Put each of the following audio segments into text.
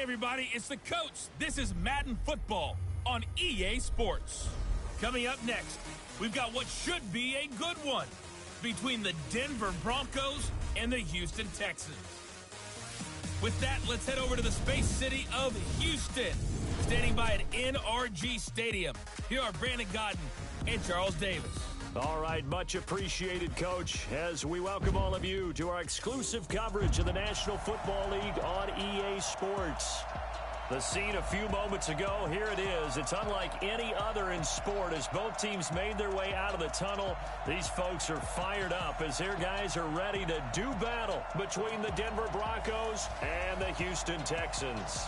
everybody, it's the coach. This is Madden Football on EA Sports. Coming up next, we've got what should be a good one between the Denver Broncos and the Houston Texans. With that, let's head over to the space city of Houston. Standing by at NRG Stadium, here are Brandon Godden and Charles Davis. All right, much appreciated, Coach, as we welcome all of you to our exclusive coverage of the National Football League on EA Sports. The scene a few moments ago, here it is. It's unlike any other in sport as both teams made their way out of the tunnel. These folks are fired up as their guys are ready to do battle between the Denver Broncos and the Houston Texans.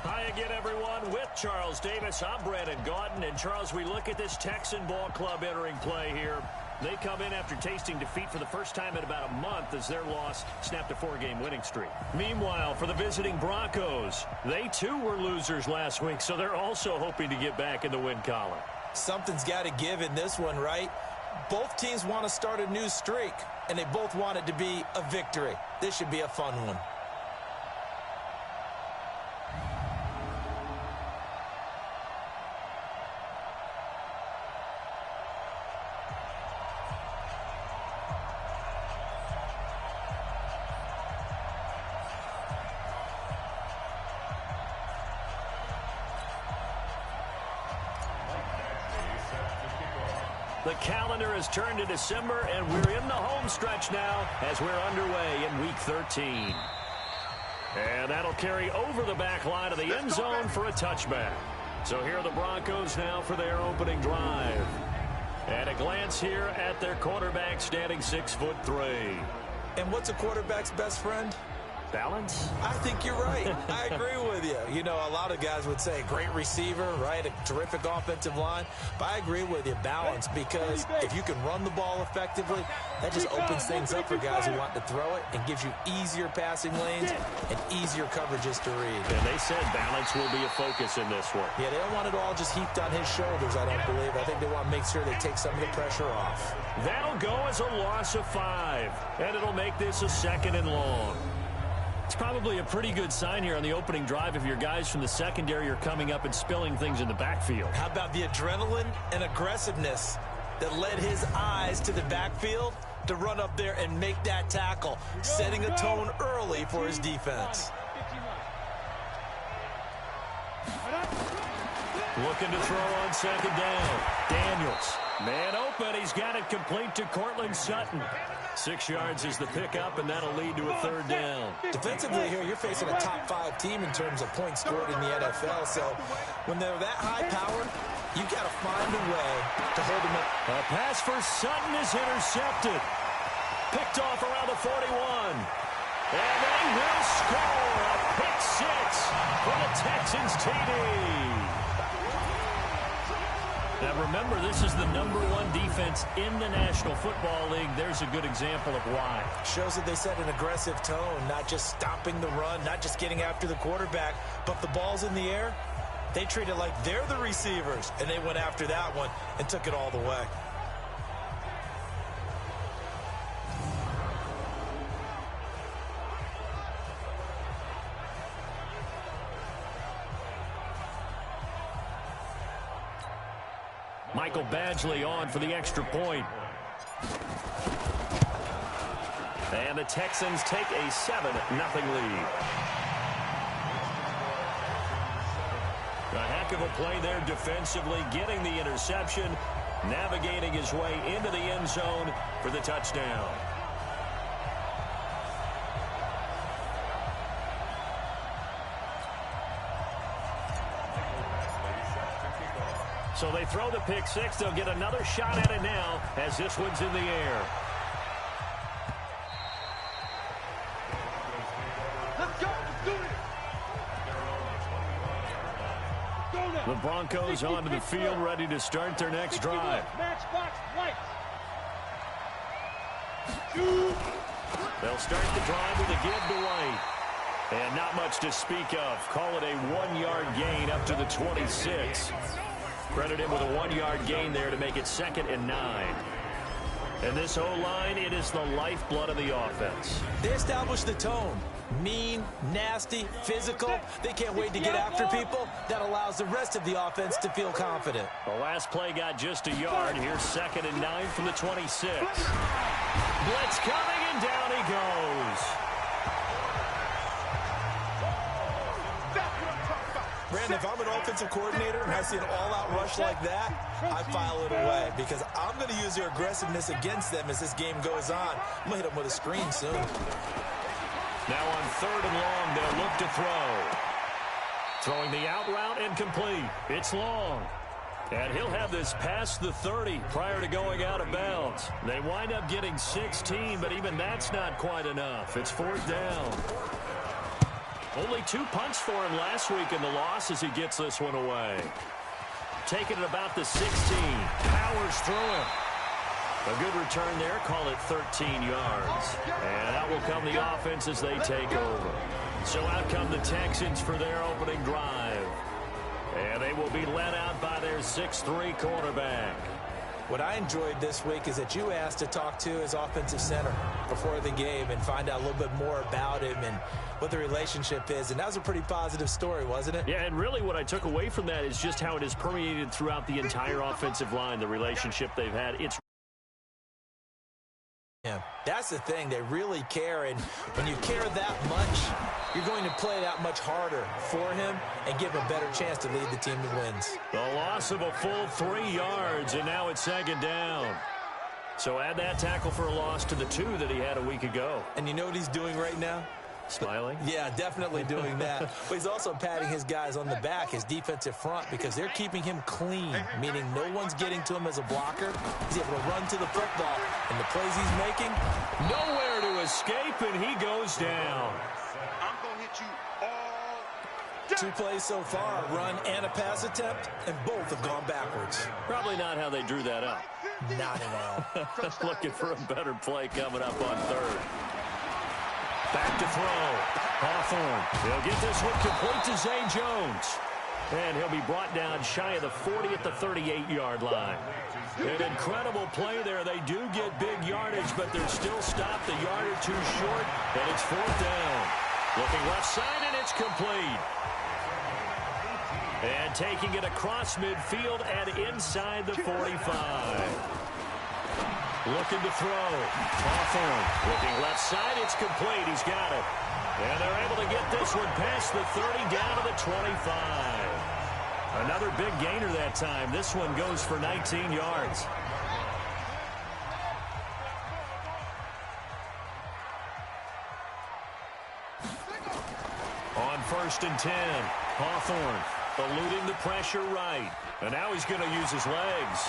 Hi again, everyone. With Charles Davis, I'm Brandon Godden. And, Charles, we look at this Texan ball club entering play here. They come in after tasting defeat for the first time in about a month as their loss snapped a 4-game winning streak. Meanwhile, for the visiting Broncos, they too were losers last week, so they're also hoping to get back in the win column. Something's got to give in this one, right? Both teams want to start a new streak, and they both want it to be a victory. This should be a fun one. The calendar has turned to December, and we're in the home stretch now as we're underway in Week 13. And that'll carry over the back line of the end zone for a touchback. So here are the Broncos now for their opening drive. And a glance here at their quarterback standing 6'3". And what's a quarterback's best friend? Balance? I think you're right. I agree with you. You know, a lot of guys would say great receiver, right? A terrific offensive line. But I agree with you, balance, because if you can run the ball effectively, that just opens things up for guys who want to throw it and gives you easier passing lanes and easier coverages to read. And they said balance will be a focus in this one. Yeah, they don't want it all just heaped on his shoulders, I don't believe. I think they want to make sure they take some of the pressure off. That'll go as a loss of 5, and it'll make this a 2nd and long. It's probably a pretty good sign here on the opening drive if your guys from the secondary are coming up and spilling things in the backfield. How about the adrenaline and aggressiveness that led his eyes to the backfield to run up there and make that tackle, setting a tone early for his defense. Looking to throw on 2nd down. Daniels. Man open. He's got it complete to Cortland Sutton. 6 yards is the pickup, and that'll lead to a 3rd down. Defensively here, you're facing a top 5 team in terms of points scored in the NFL. So when they're that high powered, you got to find a way to hold them up. A pass for Sutton is intercepted. Picked off around the 41. And they will score a pick 6 for the Texans TD. Now remember, this is the #1 defense in the National Football League. There's a good example of why. Shows that they set an aggressive tone, not just stopping the run, not just getting after the quarterback, but the ball's in the air. They treat it like they're the receivers, and they went after that one and took it all the way. Michael Badgley on for the extra point. And the Texans take a 7-0 lead. A heck of a play there defensively, getting the interception, navigating his way into the end zone for the touchdown. So they throw the pick 6. They'll get another shot at it now as this one's in the air. Let's go. Let's do it. The Broncos onto the field, ready to start their next drive. Matchbox lights. They'll start the drive with a give to White. And not much to speak of. Call it a 1-yard gain up to the 26. Credit him with a 1-yard gain there to make it 2nd and 9. And this O-line, it is the lifeblood of the offense. They established the tone. Mean, nasty, physical. They can't wait to get after people. That allows the rest of the offense to feel confident. The last play got just a yard. Here's 2nd and 9 from the 26. Blitz coming, and down he goes. Brandon, if I'm an offensive coordinator and I see an all-out rush like that, I file it away because I'm going to use their aggressiveness against them as this game goes on. I'm going to hit them with a screen soon. Now on 3rd and long, they'll look to throw. Throwing the out route and complete. It's long. And he'll have this past the 30 prior to going out of bounds. They wind up getting 16, but even that's not quite enough. It's 4th down. Only 2 punts for him last week in the loss as he gets this one away. Taking it about the 16. Powers through him. A good return there. Call it 13 yards. And out will come the offense as they take over. So out come the Texans for their opening drive. And they will be led out by their 6'3" quarterback. What I enjoyed this week is that you asked to talk to his offensive center before the game and find out a little bit more about him and what the relationship is. And that was a pretty positive story, wasn't it? Yeah, and really what I took away from that is just how it has permeated throughout the entire offensive line, the relationship they've had. It's Yeah, that's the thing. They really care, and when you care that much, you're going to play that much harder for him and give him a better chance to lead the team to wins. the loss of a full 3 yards, and now it's 2nd down. So add that tackle for a loss to the 2 that he had a week ago. And you know what he's doing right now? Smiling? Yeah, definitely doing that. But he's also patting his guys on the back, his defensive front, because they're keeping him clean, meaning no one's getting to him as a blocker. He's able to run to the football, and the plays he's making, Nowhere to escape, and he goes down. I'm going to hit you all day. 2 plays so far, a run and a pass attempt, and both have gone backwards. Probably not how they drew that up. Not at all. Looking for a better play coming up on 3rd. Back to throw. Hawthorne. He'll get this one complete to Zay Jones. And he'll be brought down shy of the 40 at the 38-yard line. An incredible play there. They do get big yardage, but they're still stopped a yard or 2 short, and it's 4th down. Looking left side, and it's complete. And taking it across midfield and inside the 45. Looking to throw. Hawthorne looking left side. It's complete. He's got it. And they're able to get this one past the 30 down to the 25. Another big gainer that time. This one goes for 19 yards. On 1st and 10, Hawthorne eluding the pressure right. And now he's going to use his legs.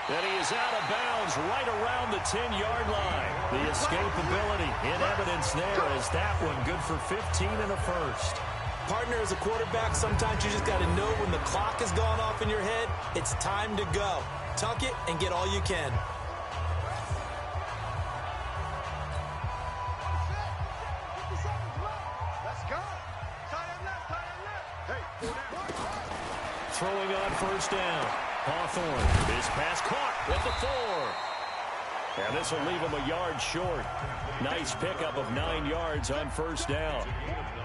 And he is out of bounds right around the 10-yard line. The escapability in evidence there as that one good for 15 and a first. Partner, as a quarterback, sometimes you just got to know when the clock has gone off in your head, it's time to go. Tuck it and get all you can. Let's go. Tight end left, tight end left. Hey, 4 down. Throwing on 1st down. Hawthorne. His pass caught at the 4. And this will leave him a yard short. Nice pickup of 9 yards on 1st down.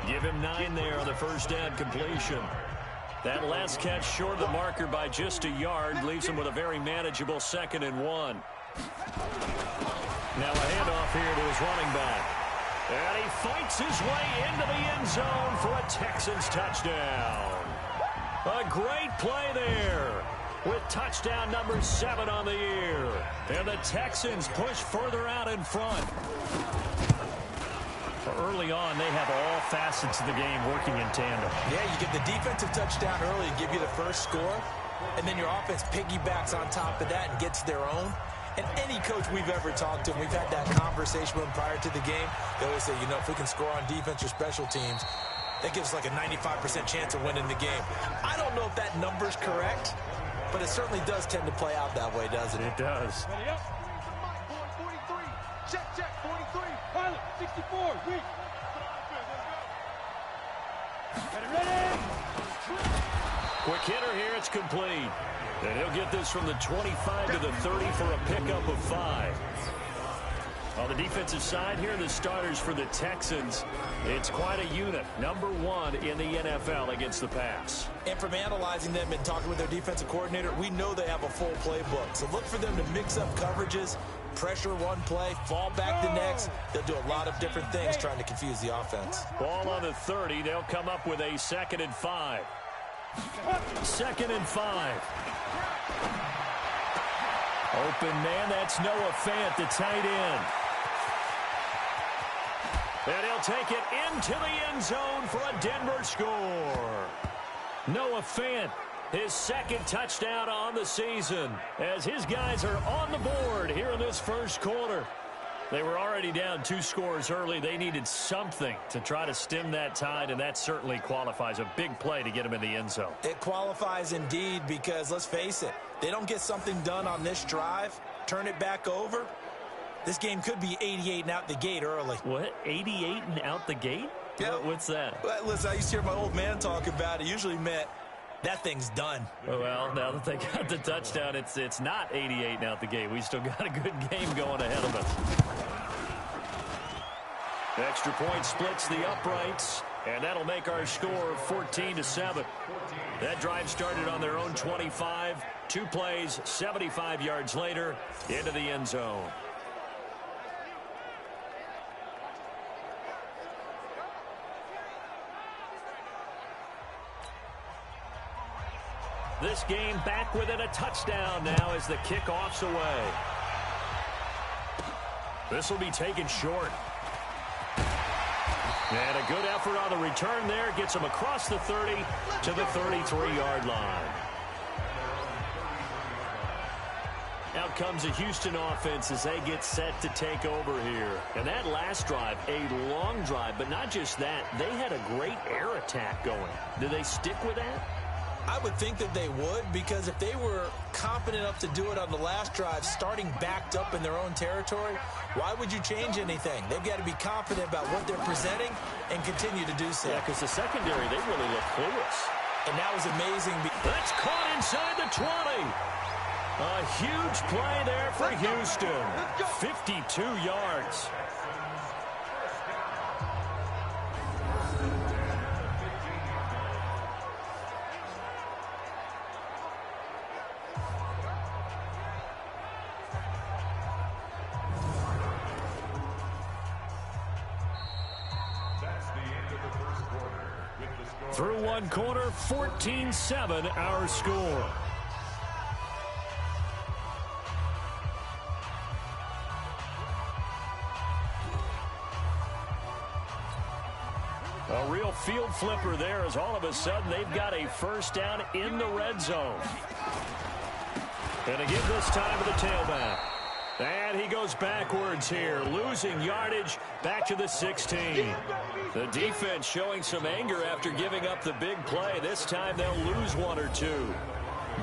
Give him 9 there on the 1st down completion. That last catch short of the marker by just a yard leaves him with a very manageable 2nd and 1. Now a handoff here to his running back. And he fights his way into the end zone for a Texans touchdown. A great play there with touchdown number 7 on the year. And the Texans push further out in front. Early on, they have all facets of the game working in tandem. Yeah, you get the defensive touchdown early and give you the first score, and then your offense piggybacks on top of that and gets their own. And any coach we've ever talked to, we've had that conversation with them prior to the game, they always say, you know, if we can score on defense or special teams, that gives us like a 95% chance of winning the game. I don't know if that number's correct, but it certainly does tend to play out that way, doesn't it? It does. Ready up. 43. Check, 43. Pilot, 64. Weak. Ready. Quick hitter here, it's complete. And he'll get this from the 25 to the 30 for a pickup of 5. On the defensive side here, the starters for the Texans. It's quite a unit. #1 in the NFL against the pass. And from analyzing them and talking with their defensive coordinator, we know they have a full playbook. So look for them to mix up coverages, pressure one play, fall back the next. They'll do a lot of different things trying to confuse the offense. Ball on the 30. They'll come up with a 2nd and 5. 2nd and 5. Open man, that's Noah Fant, the tight end. And he'll take it into the end zone for a Denver score. Noah Fant, his 2nd touchdown on the season, as his guys are on the board here in this first quarter. They were already down 2 scores early. They needed something to try to stem that tide, and that certainly qualifies. A big play to get them in the end zone. It qualifies indeed because, let's face it, they don't get something done on this drive, turn it back over. This game could be 88 and out the gate early. What? 88 and out the gate? Yeah. What's that? Well, listen, I used to hear my old man talk about it. It usually meant that thing's done. Well, now that they got the touchdown, it's not 88 and out the gate. We still got a good game going ahead of us. The extra point splits the uprights, and that'll make our score 14-7. That drive started on their own 25. 2 plays, 75 yards later, into the end zone. This game back within a touchdown now as the kickoff's away. This will be taken short. And a good effort on the return there. Gets him across the 30 to the 33-yard line. Out comes the Houston offense as they get set to take over here. And that last drive, a long drive, but not just that. They had a great air attack going. Do they stick with that? I would think that they would, because if they were confident enough to do it on the last drive, starting backed up in their own territory, why would you change anything? They've got to be confident about what they're presenting and continue to do so. Yeah, because the secondary, they really look clueless. And that was amazing. That's caught inside the 20. A huge play there for Houston. 52 yards. Through one quarter, 14-7 our score. A real field flipper there as all of a sudden they've got a first down in the red zone. And to give this time to the tailback. And he goes backwards here, losing yardage back to the 16. The defense showing some anger after giving up the big play. This time they'll lose 1 or 2.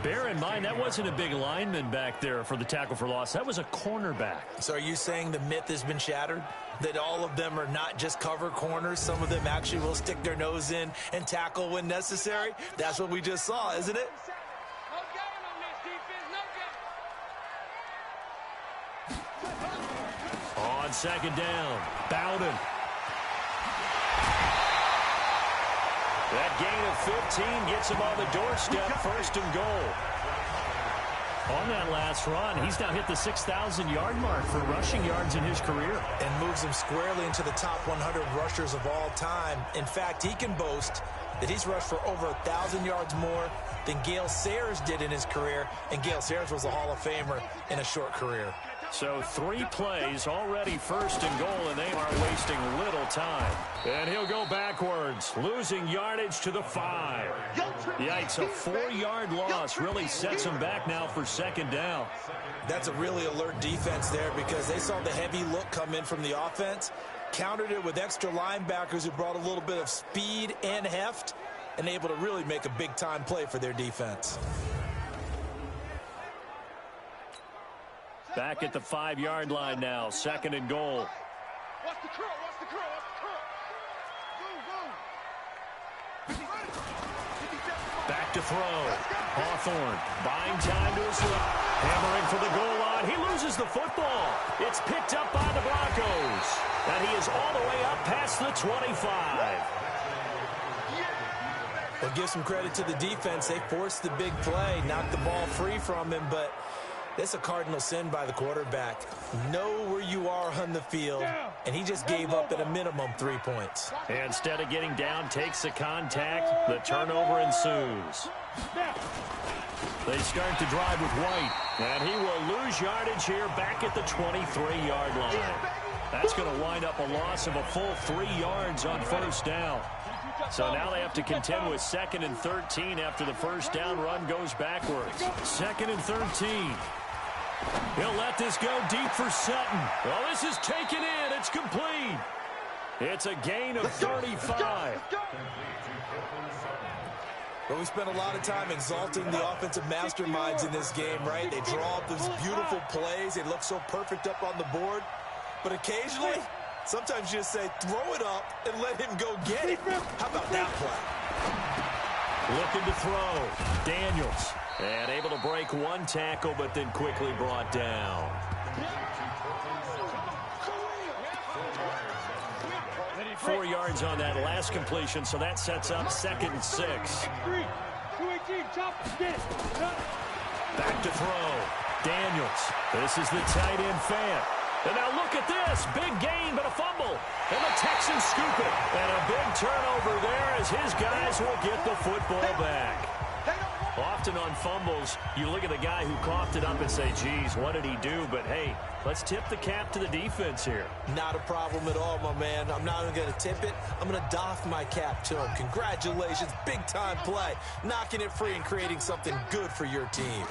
Bear in mind, that wasn't a big lineman back there for the tackle for loss. That was a cornerback. So are you saying the myth has been shattered? That all of them are not just cover corners? Some of them actually will stick their nose in and tackle when necessary? That's what we just saw, isn't it? On second down, Bowden. That gain of 15 gets him on the doorstep, 1st and goal. On that last run, he's now hit the 6,000-yard mark for rushing yards in his career. And moves him squarely into the top 100 rushers of all time. In fact, he can boast that he's rushed for over 1,000 yards more than Gale Sayers did in his career. And Gale Sayers was a Hall of Famer in a short career. So 3 plays, already 1st and goal, and they are wasting little time. And he'll go backwards, losing yardage to the 5. Yikes, a 4-yard loss really sets him back now for 2nd down. That's a really alert defense there because they saw the heavy look come in from the offense, countered it with extra linebackers who brought a little bit of speed and heft, and able to really make a big-time play for their defense. Back at the 5-yard line now, 2nd and goal. Watch the curl, watch the curl, watch the curl. Back to throw. Hawthorne buying time to his left. Hammering for the goal line. and he loses the football. It's picked up by the Broncos. And he is all the way up past the 25. Well, give some credit to the defense. They forced the big play, knocked the ball free from him, but it's a cardinal sin by the quarterback. Know where you are on the field, and he just gave up at a minimum 3 points. And instead of getting down, takes the contact. The turnover ensues. They start to drive with White, and he will lose yardage here back at the 23-yard line. That's going to wind up a loss of a full 3 yards on first down. So now they have to contend with 2nd and 13 after the first down run goes backwards. 2nd and 13. He'll let this go deep for Sutton. Well, this is taken in. It's complete. It's a gain of 35. Well, we spent a lot of time exalting the offensive masterminds in this game, right? They draw up these beautiful plays. They look so perfect up on the board. But occasionally, sometimes you just say, throw it up and let him go get it. How about that play? Looking to throw. Daniels. And able to break one tackle, but then quickly brought down. Four yards on that last completion, so that sets up 2nd and 6. Back to throw. Daniels. This is the tight end fan. And now look at this. Big gain, but a fumble. And the Texans scoop it. And a big turnover there as his guys will get the football back. Often on fumbles, you look at the guy who coughed it up and say, geez, what did he do? But, hey, let's tip the cap to the defense here. Not a problem at all, my man. I'm not even going to tip it. I'm going to doff my cap to him. Congratulations. Big-time play. Knocking it free and creating something good for your team.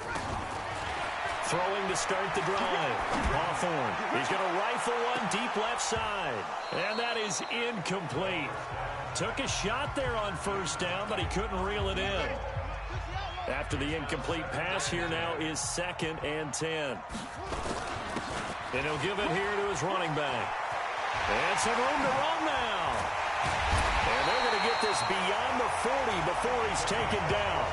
Throwing to start the drive. Hawthorne. He's going to rifle one deep left side. And that is incomplete. Took a shot there on first down, but he couldn't reel it in. After the incomplete pass, here now is 2nd and 10. And he'll give it here to his running back. And some room to run now. And they're going to get this beyond the 40 before he's taken down.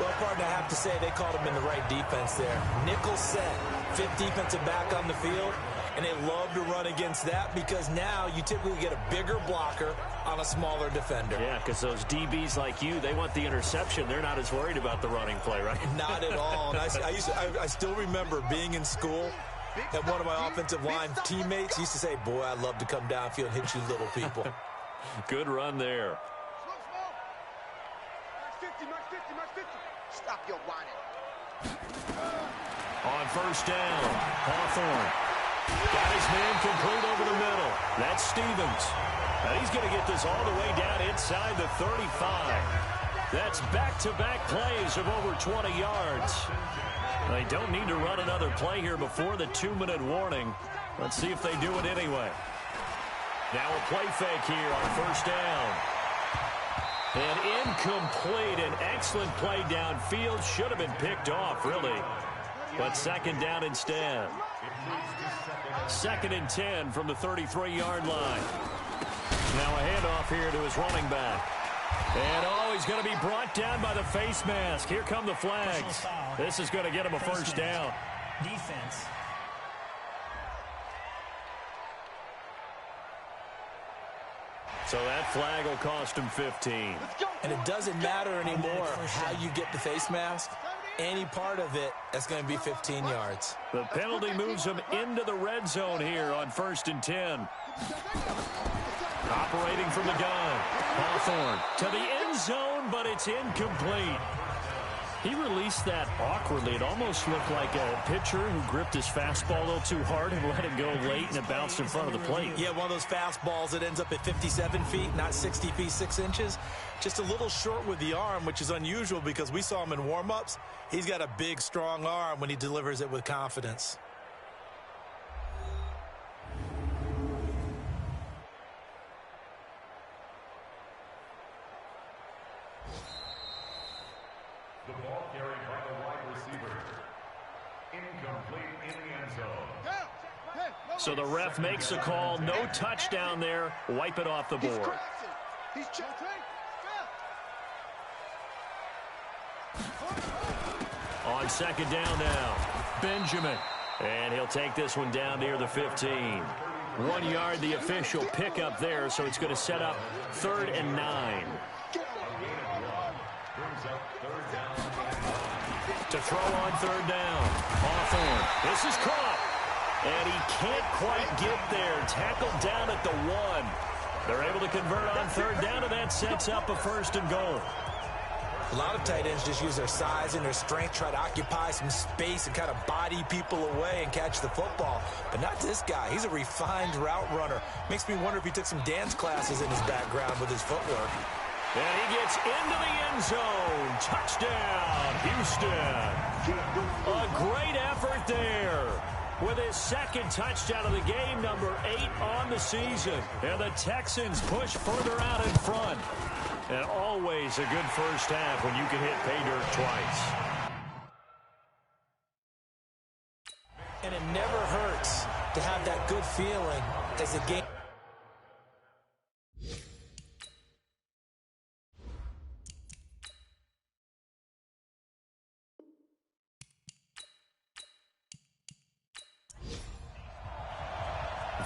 Well, partner, I have to say they called him in the right defense there. Nickel set, 5th defensive back on the field. And they love to run against that because now you typically get a bigger blocker on a smaller defender. Yeah, because those DBs like you, they want the interception. They're not as worried about the running play, right? Not at all. And I still remember being in school, and one of my offensive line teammates used to say, boy, I'd love to come downfield and hit you little people. Good run there. Stop your whining. On first down, Hawthorne. Got his man complete over the middle. That's Stevens. And he's going to get this all the way down inside the 35. That's back-to-back plays of over 20 yards. They don't need to run another play here before the 2-minute warning. Let's see if they do it anyway. Now a play fake here on first down. And incomplete. An excellent play downfield. Should have been picked off, really. But 2nd down instead. 2nd and 10 from the 33-yard line. Now a handoff here to his running back. And, oh, he's going to be brought down by the face mask. Here come the flags. This is going to get him a first down. Defense. So that flag will cost him 15. And it doesn't matter anymore how you get the face mask. Any part of it, that's going to be 15 yards. The penalty moves him into the red zone here on 1st and 10. Operating from the gun. Hawthorne to the end zone, but it's incomplete. He released that awkwardly. It almost looked like a pitcher who gripped his fastball a little too hard and let it go late, and it bounced in front of the plate. Yeah, one of those fastballs that ends up at 57 feet, not 60 feet, 6 inches. Just a little short with the arm, which is unusual because we saw him in warm-ups. He's got a big, strong arm when he delivers it with confidence. The ball carried by the wide receiver. Incomplete in the end zone. So the ref makes a call. No touchdown there. Wipe it off the board. He's On second down now, Benjamin. And he'll take this one down near the 15. 1 yard, the official pickup there, so it's going to set up 3rd and 9. To throw on 3rd down. Hawthorne. This is caught. And he can't quite get there. Tackled down at the 1. They're able to convert on 3rd down, and that sets up a 1st and goal. A lot of tight ends just use their size and their strength, try to occupy some space and kind of body people away and catch the football. But not this guy. He's a refined route runner. Makes me wonder if he took some dance classes in his background with his footwork. And he gets into the end zone. Touchdown, Houston. A great effort there. With his 2nd touchdown of the game, number 8 on the season. And the Texans push further out in front. And always a good first half when you can hit pay dirt twice. And it never hurts to have that good feeling as the game.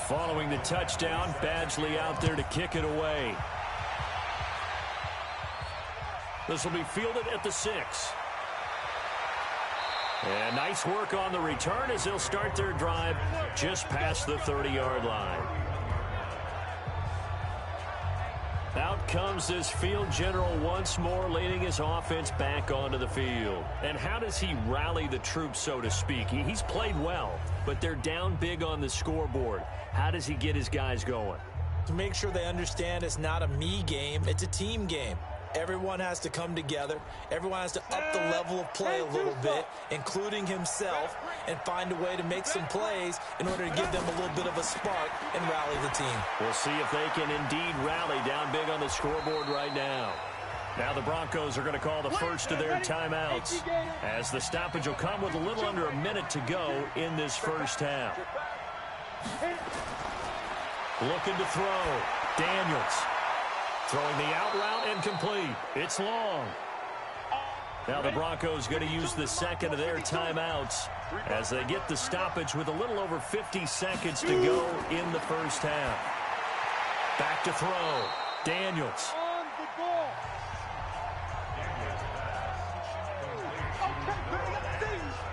Following the touchdown, Badgley out there to kick it away. This will be fielded at the 6. And nice work on the return as they'll start their drive just past the 30-yard line. Out comes this field general once more, leading his offense back onto the field. And how does he rally the troops, so to speak? He's played well, but they're down big on the scoreboard. How does he get his guys going? To make sure they understand it's not a me game, it's a team game. Everyone has to come together. Everyone has to up the level of play a little bit, including himself, and find a way to make some plays in order to give them a little bit of a spark and rally the team. We'll see if they can indeed rally down big on the scoreboard right now. Now the Broncos are going to call the first of their timeouts, as the stoppage will come with a little under a minute to go in this first half. Looking to throw. Daniels. Throwing the out route and complete. It's long. Now the Broncos going to use the second of their timeouts as they get the stoppage with a little over 50 seconds to go in the first half. Back to throw. Daniels.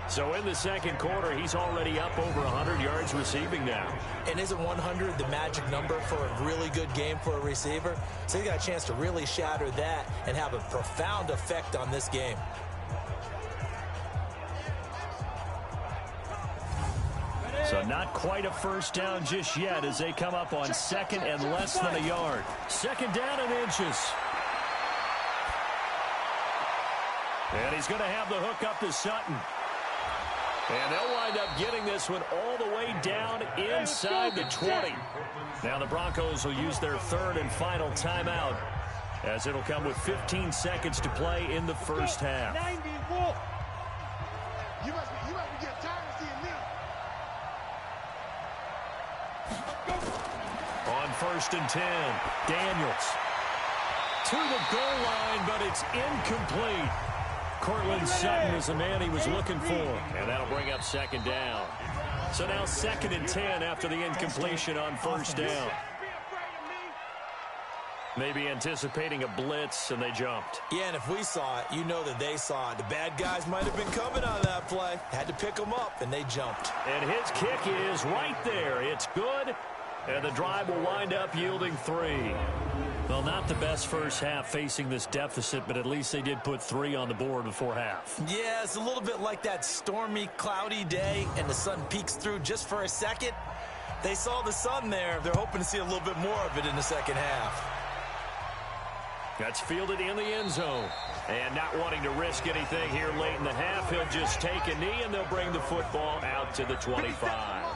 So in the second quarter, he's already up over 100 yards receiving now. And isn't 100 the magic number for a really good game for a receiver? So he got a chance to really shatter that and have a profound effect on this game. So not quite a first down just yet as they come up on second and less than a yard. Second down and inches. And he's going to have the hook up to Sutton. And they'll wind up getting this one all the way down inside the 20. Now the Broncos will use their third and final timeout as it'll come with 15 seconds to play in the first half. You must be getting tired of seeing me. On first and 10, Daniels. To the goal line, but it's incomplete. Cortland Sutton is the man he was looking for. And that'll bring up second down. So now second and 10 after the incompletion on first down. Maybe anticipating a blitz, and they jumped. Yeah, and if we saw it, you know that they saw it. The bad guys might have been coming on that play. Had to pick them up, and they jumped. And his kick is right there. It's good, and the drive will wind up yielding 3. Well, not the best first half facing this deficit, but at least they did put 3 on the board before half. Yeah, it's a little bit like that stormy, cloudy day, and the sun peeks through just for a second. They saw the sun there. They're hoping to see a little bit more of it in the second half. That's fielded in the end zone. And not wanting to risk anything here late in the half, he'll just take a knee, and they'll bring the football out to the 25.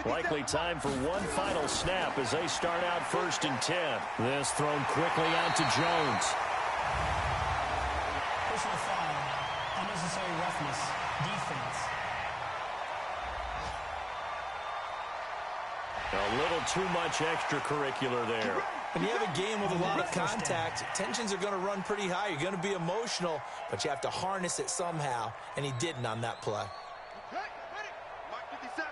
Likely time for one final snap as they start out first and 10. This thrown quickly out to Jones. Personal foul, unnecessary roughness, defense. A little too much extracurricular there. When you have a game with a lot of contact, tensions are going to run pretty high. You're going to be emotional, but you have to harness it somehow, and he didn't on that play. Okay, ready? Mike 57.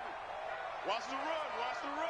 Watch the run, watch the run.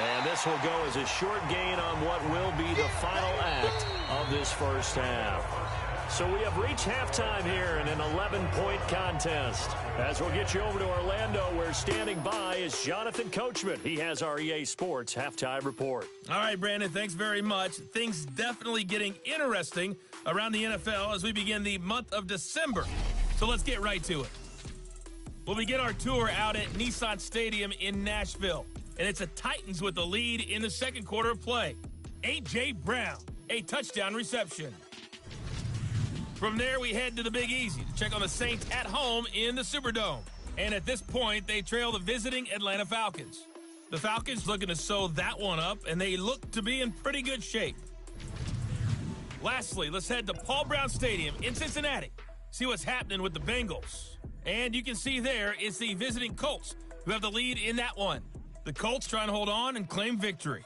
And this will go as a short gain on what will be the final act of this first half. So we have reached halftime here in an 11-point contest. As we'll get you over to Orlando, where standing by is Jonathan Coachman. He has our EA Sports halftime report. All right, Brandon, thanks very much. Things definitely getting interesting around the NFL as we begin the month of December. So let's get right to it. We'll begin our tour out at Nissan Stadium in Nashville. And it's the Titans with the lead in the second quarter of play. A.J. Brown, a touchdown reception. From there, we head to the Big Easy to check on the Saints at home in the Superdome. And at this point, they trail the visiting Atlanta Falcons. The Falcons looking to sew that one up, and they look to be in pretty good shape. Lastly, let's head to Paul Brown Stadium in Cincinnati. See what's happening with the Bengals. And you can see there it's the visiting Colts who have the lead in that one. The Colts trying to hold on and claim victory.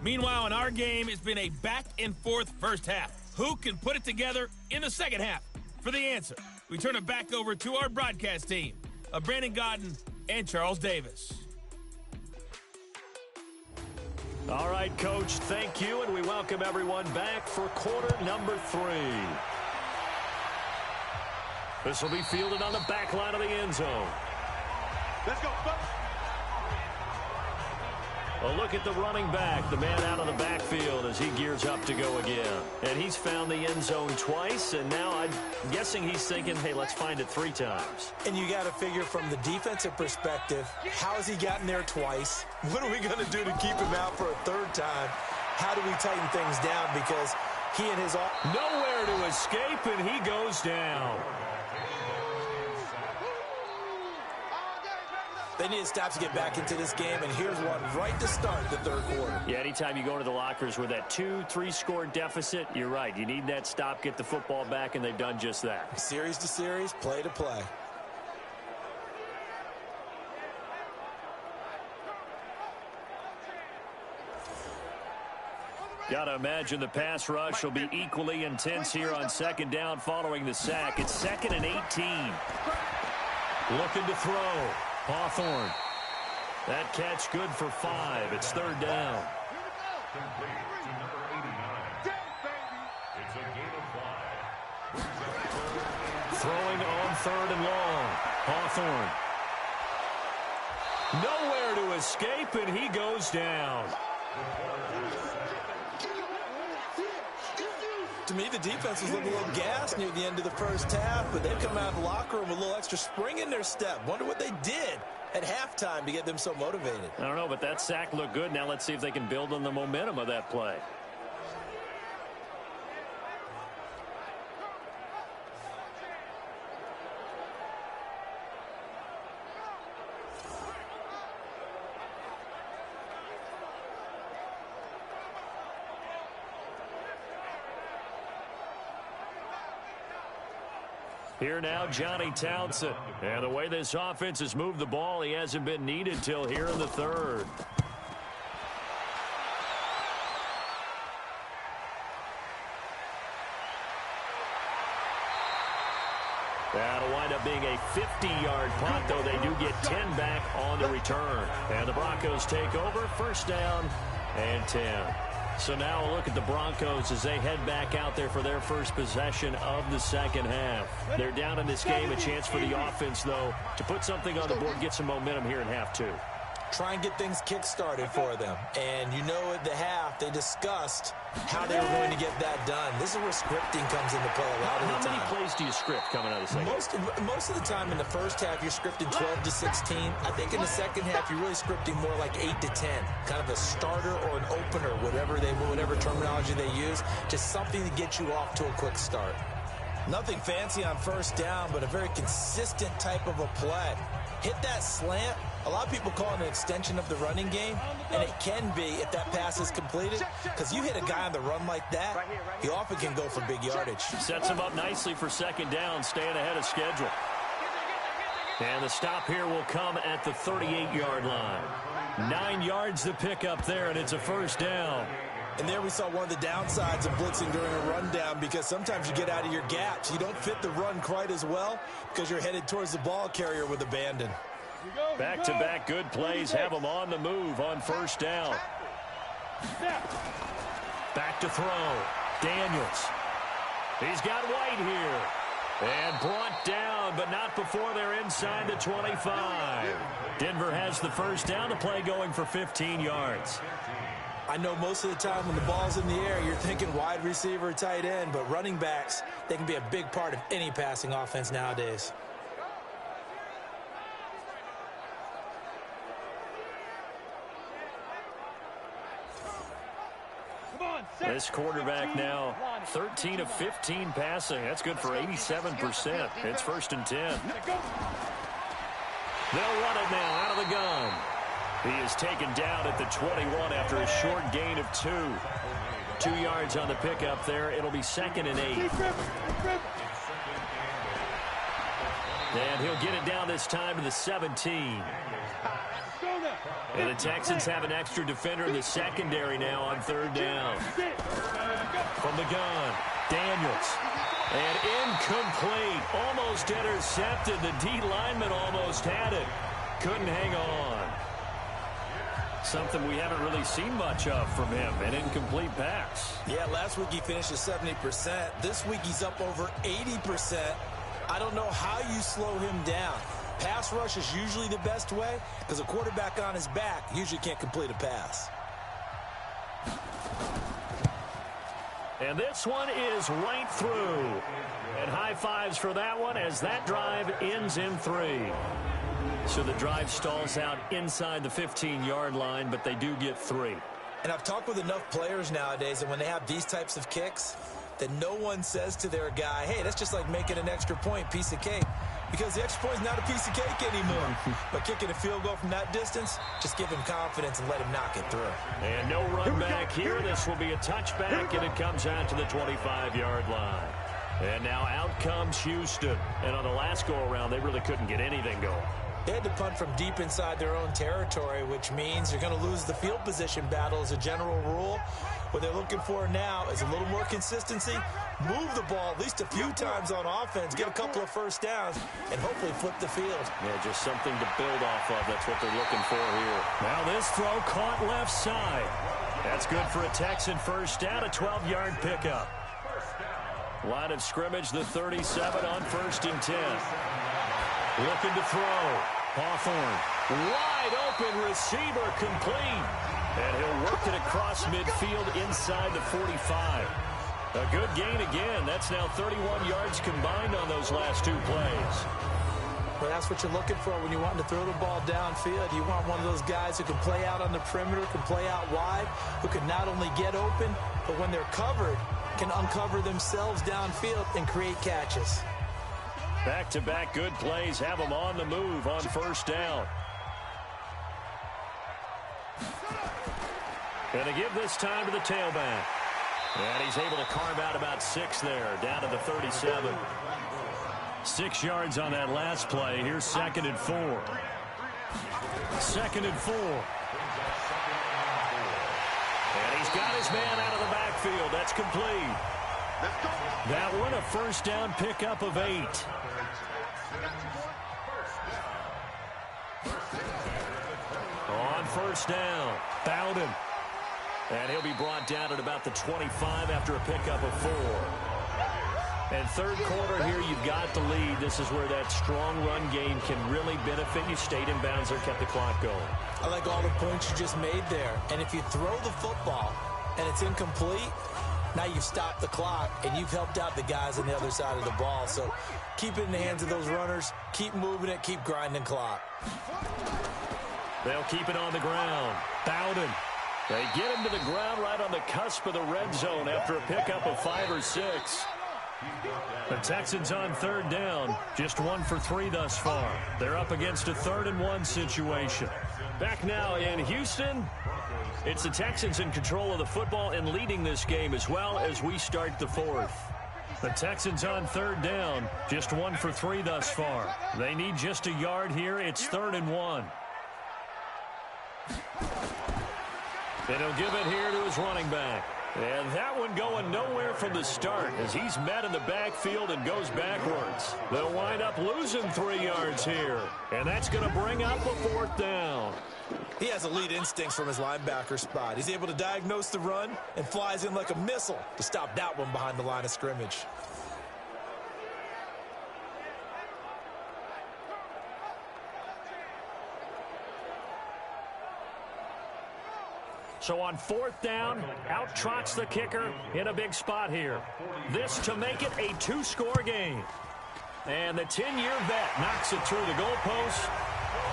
Meanwhile, in our game, it's been a back-and-forth first half. Who can put it together in the second half? For the answer, we turn it back over to our broadcast team of Brandon Godden and Charles Davis. All right, Coach, thank you, and we welcome everyone back for quarter number 3. This will be fielded on the back line of the end zone. Let's go, folks. A look at the running back, the man out of the backfield as he gears up to go again. And he's found the end zone twice, and now I'm guessing he's thinking, hey, let's find it 3 times. And you got to figure from the defensive perspective, how has he gotten there twice? What are we going to do to keep him out for a 3rd time? How do we tighten things down? Because he and his... Nowhere to escape, and he goes down. They need to stop to get back into this game, and here's one right to start the 3rd quarter. Yeah, anytime you go into the lockers with that 2-3 score deficit, you're right. You need that stop, get the football back, and they've done just that. Series to series, play to play. Got to imagine the pass rush will be equally intense here on 2nd down following the sack. It's 2nd and 18. Looking to throw. Hawthorne. That catch good for 5. It's 3rd down. Complete to number 89. It's a gain of 5. Throwing on 3rd and long. Hawthorne. Nowhere to escape, and he goes down. To me, the defense was looking a little gassed near the end of the first half, but they've come out of the locker room with a little extra spring in their step. Wonder what they did at halftime to get them so motivated. I don't know, but that sack looked good. Now let's see if they can build on the momentum of that play. Here now, Johnny Townsend. And the way this offense has moved the ball, he hasn't been needed till here in the 3rd. That'll wind up being a 50-yard punt, though they do get 10 back on the return. And the Broncos take over, 1st down and 10. So now a look at the Broncos as they head back out there for their first possession of the second half. They're down in this game. A chance for the offense, though, to put something on the board, get some momentum here in half 2. Try and get things kick-started for them. And you know at the half, they discussed how they were going to get that done. This is where scripting comes into play a lot of the time. How many plays do you script coming out of the second half? Most of the time in the first half, you're scripting 12 to 16. I think in the second half, you're really scripting more like 8 to 10. Kind of a starter or an opener, whatever terminology they use. Just something to get you off to a quick start. Nothing fancy on 1st down, but a very consistent type of a play. hit that slant. A lot of people call it an extension of the running game, and it can be if that pass is completed, because you hit a guy on the run like that, he often can go for big yardage. Sets him up nicely for second down, staying ahead of schedule. And the stop here will come at the 38-yard line. 9 yards to pick up there, and it's a first down. And there we saw one of the downsides of blitzing during a rundown, because sometimes you get out of your gaps. You don't fit the run quite as well because you're headed towards the ball carrier with abandon. Back-to-back good plays have them on the move on first down. Back to throw. Daniels. He's got White here. And brought down, but not before they're inside the 25. Denver has the first down. The play going for 15 yards. I know most of the time when the ball's in the air, you're thinking wide receiver, tight end, but running backs, they can be a big part of any passing offense nowadays. This quarterback now 13 of 15 passing. That's good for 87%. It's 1st and 10. They'll run it now out of the gun. He is taken down at the 21 after a short gain of 2. 2 yards on the pickup there. It'll be 2nd and 8. And he'll get it down this time to the 17. And the Texans have an extra defender in the secondary now on 3rd down. From the gun, Daniels. And incomplete. Almost intercepted. The D lineman almost had it. Couldn't hang on. Something we haven't really seen much of from him, an incomplete pass. Yeah, last week he finished at 70%. This week he's up over 80%. I don't know how you slow him down. Pass rush is usually the best way because a quarterback on his back usually can't complete a pass. And this one is right through. And high fives for that one as that drive ends in 3. So the drive stalls out inside the 15-yard line, but they do get 3. And I've talked with enough players nowadays that when they have these types of kicks, that no one says to their guy, hey, that's just like making an extra point, piece of cake. Because the extra point is not a piece of cake anymore. But kicking a field goal from that distance, just give him confidence and let him knock it through. And no run back here. This will be a touchback, and it comes out to the 25-yard line. And now out comes Houston. And on the last go-around, they really couldn't get anything going. They had to punt from deep inside their own territory, which means you're going to lose the field position battle as a general rule. What they're looking for now is a little more consistency, move the ball at least a few times on offense, get a couple of first downs, and hopefully flip the field. Yeah, just something to build off of. That's what they're looking for here. Now this throw caught left side. That's good for a Texan first down, a 12-yard pickup. Line of scrimmage, the 37 on 1st and 10. Looking to throw. Hawthorne. Wide open receiver complete. And he'll work it across midfield inside the 45. A good gain again. That's now 31 yards combined on those last 2 plays. Well, that's what you're looking for when you want to throw the ball downfield. You want one of those guys who can play out on the perimeter, can play out wide, who can not only get open, but when they're covered, can uncover themselves downfield and create catches. Back-to-back good plays have them on the move on first down. And they give this time to the tailback. And he's able to carve out about 6 there, down to the 37. 6 yards on that last play. Here's 2nd and 4. 2nd and 4. And he's got his man out of the backfield. That's complete. That one a first down pickup of 8. On first down, Bowden. And he'll be brought down at about the 25 after a pickup of 4. And third quarter here, you've got the lead. This is where that strong run game can really benefit you. Stayed in bounds there, kept the clock going. I like all the points you just made there. And if you throw the football and it's incomplete, now you've stopped the clock and you've helped out the guys on the other side of the ball. So keep it in the hands of those runners. Keep moving it. Keep grinding clock. They'll keep it on the ground. Bowden. They get him to the ground right on the cusp of the red zone after a pickup of 5 or 6. The Texans on third down, just 1 for 3 thus far. They're up against a 3rd-and-1 situation. Back now in Houston, it's the Texans in control of the football and leading this game as well as we start the 4th. The Texans on third down, just 1 for 3 thus far. They need just a yard here. It's 3rd-and-1. And he'll give it here to his running back. And that one going nowhere from the start as he's met in the backfield and goes backwards. They'll wind up losing 3 yards here. And that's going to bring up a 4th down. He has elite instincts from his linebacker spot. He's able to diagnose the run and flies in like a missile to stop that one behind the line of scrimmage. So on 4th down, out trots the kicker in a big spot here. This to make it a 2-score game. And the 10-year vet knocks it through the goalpost,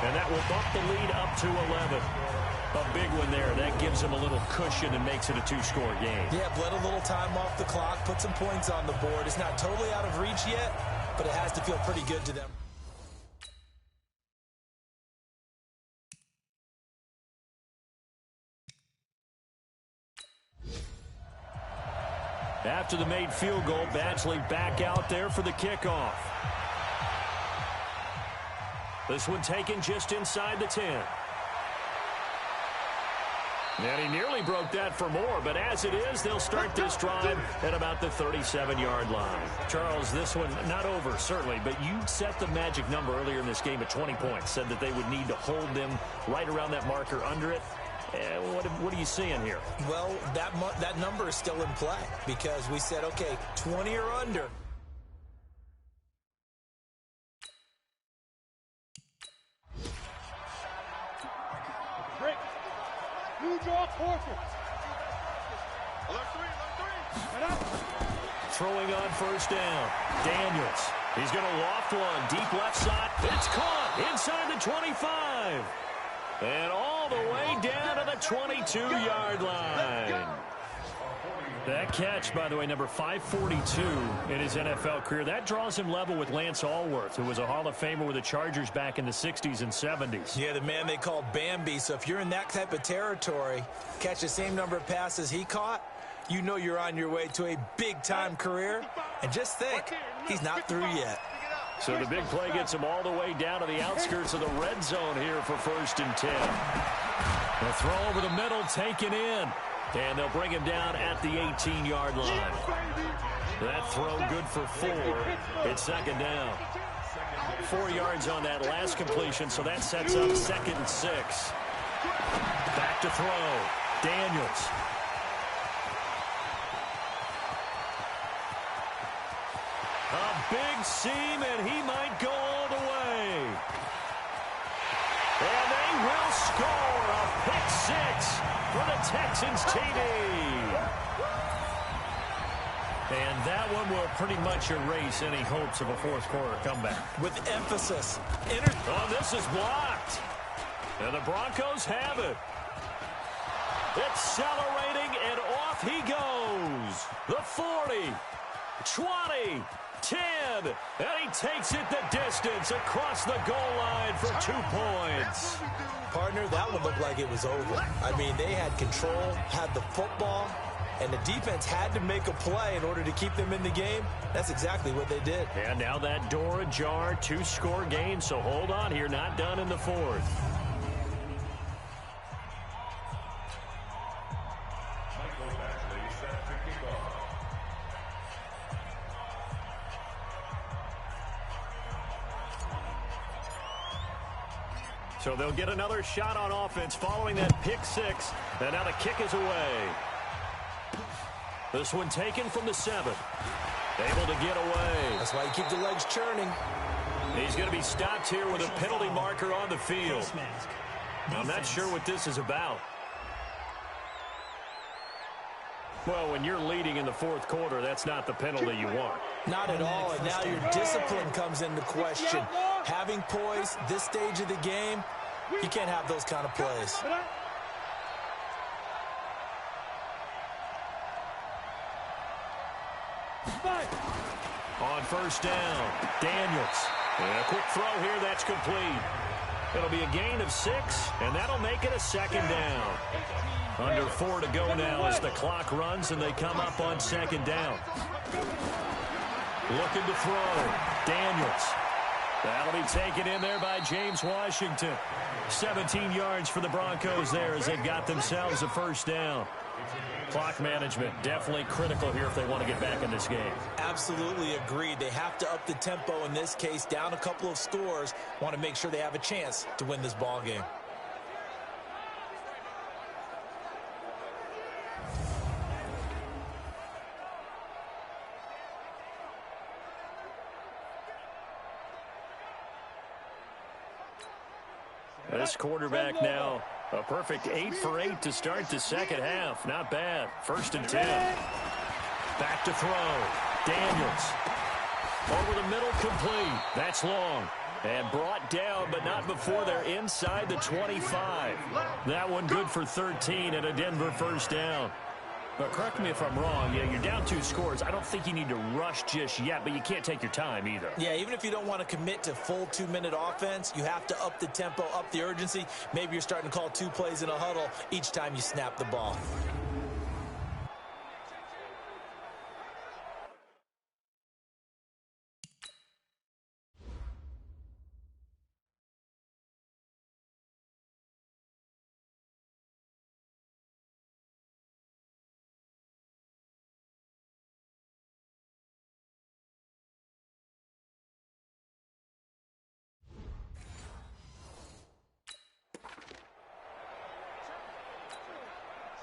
and that will bump the lead up to 11. A big one there. That gives them a little cushion and makes it a 2-score game. Yeah, bled a little time off the clock, put some points on the board. It's not totally out of reach yet, but it has to feel pretty good to them. After the made field goal, Badgley back out there for the kickoff. This one taken just inside the 10. And he nearly broke that for more, but as it is, they'll start this drive at about the 37-yard line. Charles, this one not over, certainly, but you set the magic number earlier in this game at 20 points, said that they would need to hold them right around that marker under it. What are you seeing here? Well, that number is still in play because we said, okay, 20 or under. Break. Huge off forfeit. Alert 3. Head up. Throwing on 1st down. Daniels. He's going to loft one. Deep left side. It's caught inside the 25. And all the way down to the 22-yard line. That catch, by the way, number 542 in his NFL career. That draws him level with Lance Allworth, who was a Hall of Famer with the Chargers back in the 60s and 70s. Yeah, the man they called Bambi. So if you're in that type of territory, catch the same number of passes he caught, you know you're on your way to a big-time career. And just think, he's not through yet. So the big play gets him all the way down to the outskirts of the red zone here for 1st and 10. The throw over the middle taken in. And they'll bring him down at the 18-yard line. That throw good for 4. It's 2nd down. 4 yards on that last completion, so that sets up 2nd and 6. Back to throw. Daniels. A big seam, and he might go all the way. And they will score a pick 6 for the Texans TD. And that one will pretty much erase any hopes of a 4th quarter comeback. With emphasis. Oh, this is blocked. And the Broncos have it. Accelerating, and off he goes. The 40, 20, 10, and he takes it the distance across the goal line for 2 points. Partner, that one looked like it was over. I mean, they had control, had the football, and the defense had to make a play in order to keep them in the game. That's exactly what they did. And now that door ajar, 2-score game, so hold on here, not done in the 4th. So they'll get another shot on offense following that pick 6. And now the kick is away. This one taken from the 7. Able to get away. That's why you keep the legs churning. He's going to be stopped here with a penalty marker on the field. I'm not sure what this is about. Well, when you're leading in the 4th quarter, that's not the penalty you want. Not at all, and now your discipline comes into question. Having poise this stage of the game, you can't have those kind of plays. first down. Daniels. And a quick throw here. That's complete. It'll be a gain of 6, and that'll make it a second down. Under 4 to go now as the clock runs, and they come up on second down. Looking to throw. Daniels. That'll be taken in there by James Washington. 17 yards for the Broncos there as they've got themselves a first down. Clock management definitely critical here if they want to get back in this game. Absolutely agreed. They have to up the tempo in this case, down a couple of scores. Want to make sure they have a chance to win this ball game. This quarterback now, a perfect 8 for 8 to start the second half. Not bad. 1st and 10. Back to throw. Daniels. Over the middle, complete. That's long. And brought down, but not before they're inside the 25. That one good for 13 and a Denver first down. But correct me if I'm wrong, you're down 2 scores. I don't think you need to rush just yet, but you can't take your time either. Yeah, even if you don't want to commit to full 2-minute offense, you have to up the tempo, up the urgency. Maybe you're starting to call 2 plays in a huddle each time you snap the ball.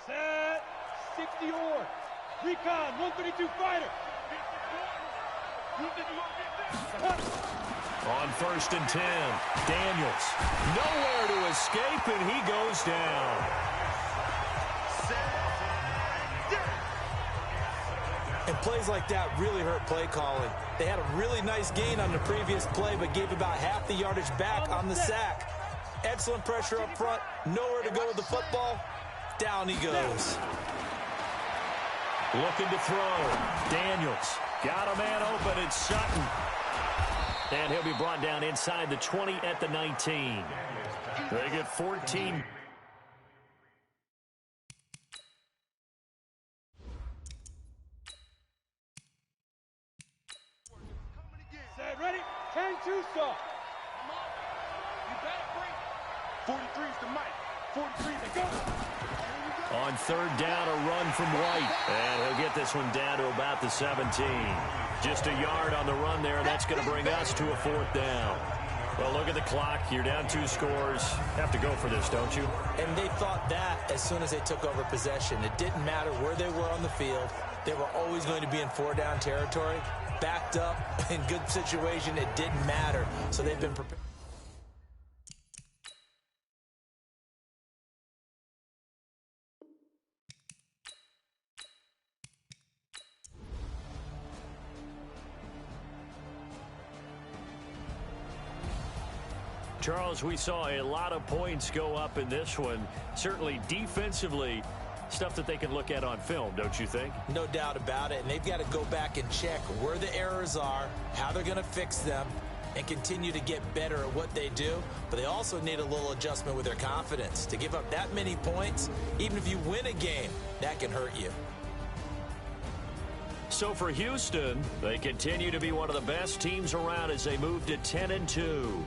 Set, 60 or recon, 132 fighter. On 1st and 10, Daniels. Nowhere to escape, and he goes down. And plays like that really hurt play calling. They had a really nice gain on the previous play, but gave about half the yardage back on the sack. Excellent pressure up front, nowhere to go with the football. Down he goes. Looking to throw. Daniels. Got a man open. It's Sutton. And he'll be brought down inside the 20 at the 19. They get 14. Set, ready? 10-2 saw. You better bring 43 is the mic. 43 to go. On 3rd down, a run from White. And he'll get this one down to about the 17. Just a yard on the run there, and that's going to bring us to a 4th down. Well, look at the clock. You're down 2 scores. Have to go for this, don't you? And they thought that as soon as they took over possession. It didn't matter where they were on the field. They were always going to be in 4-down territory. Backed up, in good situation, it didn't matter. So they've been prepared. Charles, we saw a lot of points go up in this one. Certainly defensively, stuff that they can look at on film, don't you think? No doubt about it. And they've got to go back and check where the errors are, how they're going to fix them, and continue to get better at what they do. But they also need a little adjustment with their confidence. To give up that many points, even if you win a game, that can hurt you. So for Houston, they continue to be one of the best teams around as they move to 10-2.